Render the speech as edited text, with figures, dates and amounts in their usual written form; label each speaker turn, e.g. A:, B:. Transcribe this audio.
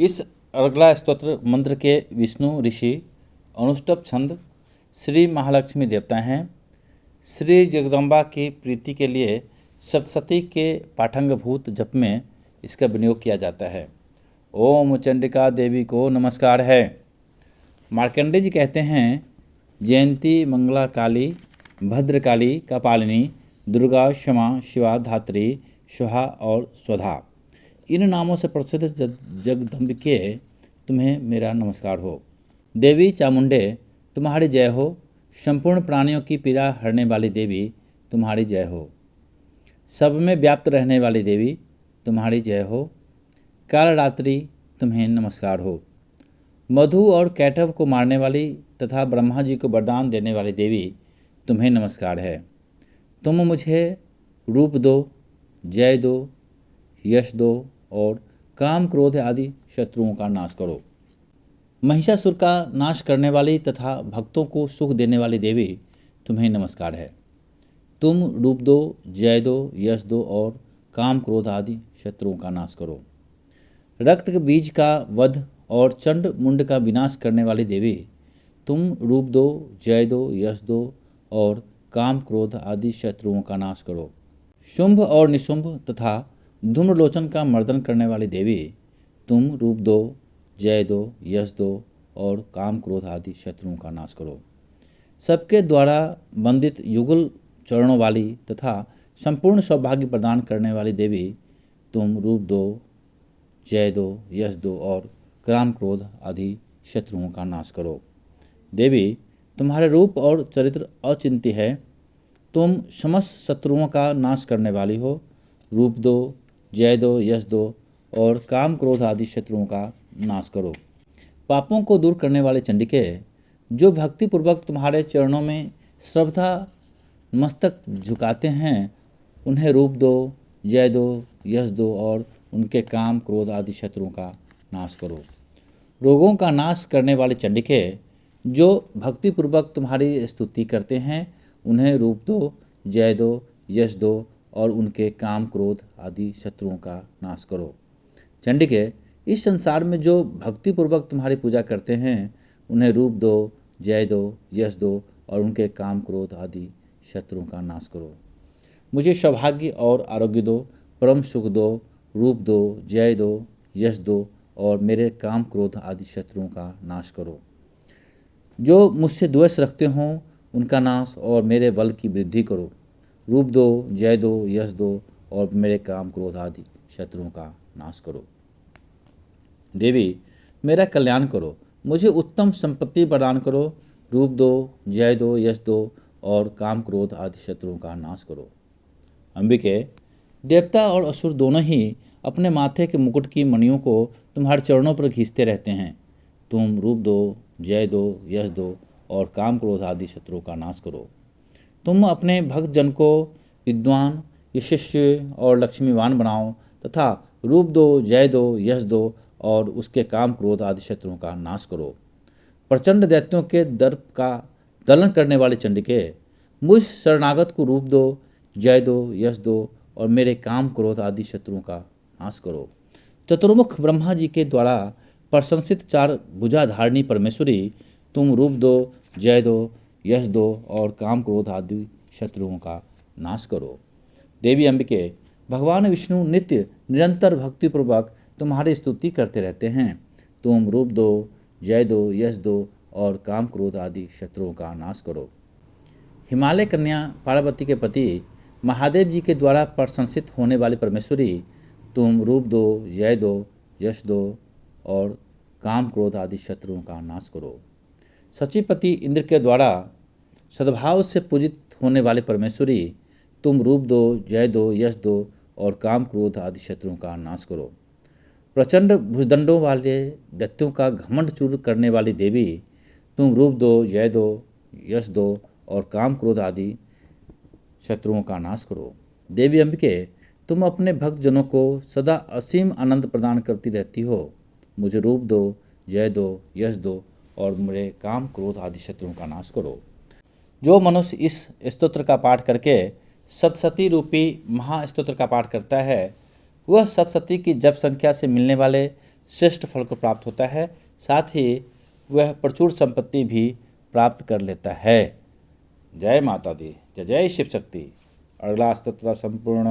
A: इस अगला स्तोत्र मंत्र के विष्णु ऋषि अनुष्टुप छंद श्री महालक्ष्मी देवता हैं। श्री जगदम्बा की प्रीति के लिए सप्तशती के पाठंगभूत जप में इसका विनियोग किया जाता है। ओम चंडिका देवी को नमस्कार है। मार्कंडेय जी कहते हैं, जयंती मंगला काली भद्रकाली कपालिनी दुर्गा क्षमा शिवा धात्री स्वाहा और स्वधा, इन नामों से प्रसिद्ध जगदम्बिके तुम्हें मेरा नमस्कार हो। देवी चामुंडे तुम्हारी जय हो। संपूर्ण प्राणियों की पीड़ा हरने वाली देवी तुम्हारी जय हो। सब में व्याप्त रहने वाली देवी तुम्हारी जय हो। कालरात्रि तुम्हें नमस्कार हो। मधु और कैटव को मारने वाली तथा ब्रह्मा जी को वरदान देने वाली देवी तुम्हें नमस्कार है। तुम मुझे रूप दो, जय दो, यश दो और काम क्रोध आदि शत्रुओं का नाश करो। महिषासुर का नाश करने वाली तथा भक्तों को सुख देने वाली देवी तुम्हें नमस्कार है। तुम रूप दो, जय दो, यश दो और काम क्रोध आदि शत्रुओं का नाश करो। रक्त के बीज का वध और चंड मुंड का विनाश करने वाली देवी तुम रूप दो, जय दो, यश दो और काम क्रोध आदि शत्रुओं का नाश करो। शुंभ और निशुंभ तथा धूम्रलोचन का मर्दन करने वाली देवी तुम रूप दो, जय दो, यश दो और काम क्रोध आदि शत्रुओं का नाश करो। सबके द्वारा वंदित युगल चरणों वाली तथा संपूर्ण सौभाग्य प्रदान करने वाली देवी तुम रूप दो, जय दो, यश दो और काम क्रोध आदि शत्रुओं का नाश करो। देवी तुम्हारे रूप और चरित्र अचिंत्य है। तुम समस्त शत्रुओं का नाश करने वाली हो। रूप दो, जय दो, यश दो और काम क्रोध आदि शत्रुओं का नाश करो। पापों को दूर करने वाले चंडिके, जो भक्तिपूर्वक तुम्हारे चरणों में श्रद्धा मस्तक झुकाते हैं, उन्हें रूप दो, जय दो, यश दो और उनके काम क्रोध आदि शत्रुओं का नाश करो। रोगों का नाश करने वाले चंडिके, जो भक्तिपूर्वक तुम्हारी स्तुति करते हैं, उन्हें रूप दो, जय दो, यश दो और उनके काम क्रोध आदि शत्रुओं का नाश करो। चंडिके, इस संसार में जो भक्तिपूर्वक तुम्हारी पूजा करते हैं, उन्हें रूप दो, जय दो, यश दो और उनके काम क्रोध आदि शत्रुओं का नाश करो। मुझे सौभाग्य और आरोग्य दो, परम सुख दो, रूप दो, जय दो, यश दो और मेरे काम क्रोध आदि शत्रुओं का नाश करो। जो मुझसे द्वेष रखते हों, उनका नाश और मेरे बल की वृद्धि करो। रूप दो, जय दो, यश दो और मेरे काम क्रोध आदि शत्रुओं का नाश करो। देवी मेरा कल्याण करो, मुझे उत्तम संपत्ति प्रदान करो। रूप दो, जय दो, यश दो और काम क्रोध आदि शत्रुओं का नाश करो। अंबिके, देवता और असुर दोनों ही अपने माथे के मुकुट की मणियों को तुम्हारे चरणों पर घींचते रहते हैं। तुम रूप दो, जय दो, यश दो और काम क्रोध आदि शत्रुओं का नाश करो। तुम अपने भक्त जन को विद्वान, यशस्वी और लक्ष्मीवान बनाओ तथा रूप दो, जय दो, यश दो और उसके काम क्रोध आदि शत्रुओं का नाश करो। प्रचंड दैत्यों के दर्प का दलन करने वाले चंडिके, मुझ शरणागत को रूप दो, जय दो, यश दो और मेरे काम क्रोध आदि शत्रुओं का नाश करो। चतुर्मुख ब्रह्मा जी के द्वारा प्रशंसित चार भुजाधारिणी परमेश्वरी, तुम रूप दो, जय दो, यश दो और काम क्रोध आदि शत्रुओं का नाश करो। देवी अंबिके, भगवान विष्णु नित्य निरंतर भक्तिपूर्वक तुम्हारी स्तुति करते रहते हैं। तुम रूप दो, जय दो, यश दो और काम क्रोध आदि शत्रुओं का नाश करो। हिमालय कन्या पार्वती के पति महादेव जी के द्वारा प्रशंसित होने वाली परमेश्वरी, तुम रूप दो, जय दो, यश दो और काम क्रोध आदि शत्रुओं का नाश करो। सचिपति इंद्र के द्वारा सद्भाव से पूजित होने वाले परमेश्वरी, तुम रूप दो, जय दो, यश दो और काम क्रोध आदि शत्रुओं का नाश करो। प्रचंड भुजदंडों वाले दैत्यों का घमंड चूर करने वाली देवी, तुम रूप दो, जय दो, यश दो और काम क्रोध आदि शत्रुओं का नाश करो। देवी अंबिके, तुम अपने भक्त जनों को सदा असीम आनंद प्रदान करती रहती हो। मुझे रूप दो, जय दो, यश दो और मेरे काम क्रोध आदि शत्रुओं का नाश करो। जो मनुष्य इस स्तोत्र का पाठ करके सप्तशती रूपी महास्तोत्र का पाठ करता है, वह सप्तशती की जप संख्या से मिलने वाले श्रेष्ठ फल को प्राप्त होता है, साथ ही वह प्रचुर संपत्ति भी प्राप्त कर लेता है। जय माता दी, जय जय शिव शक्ति। अगला स्तोत्र संपूर्ण।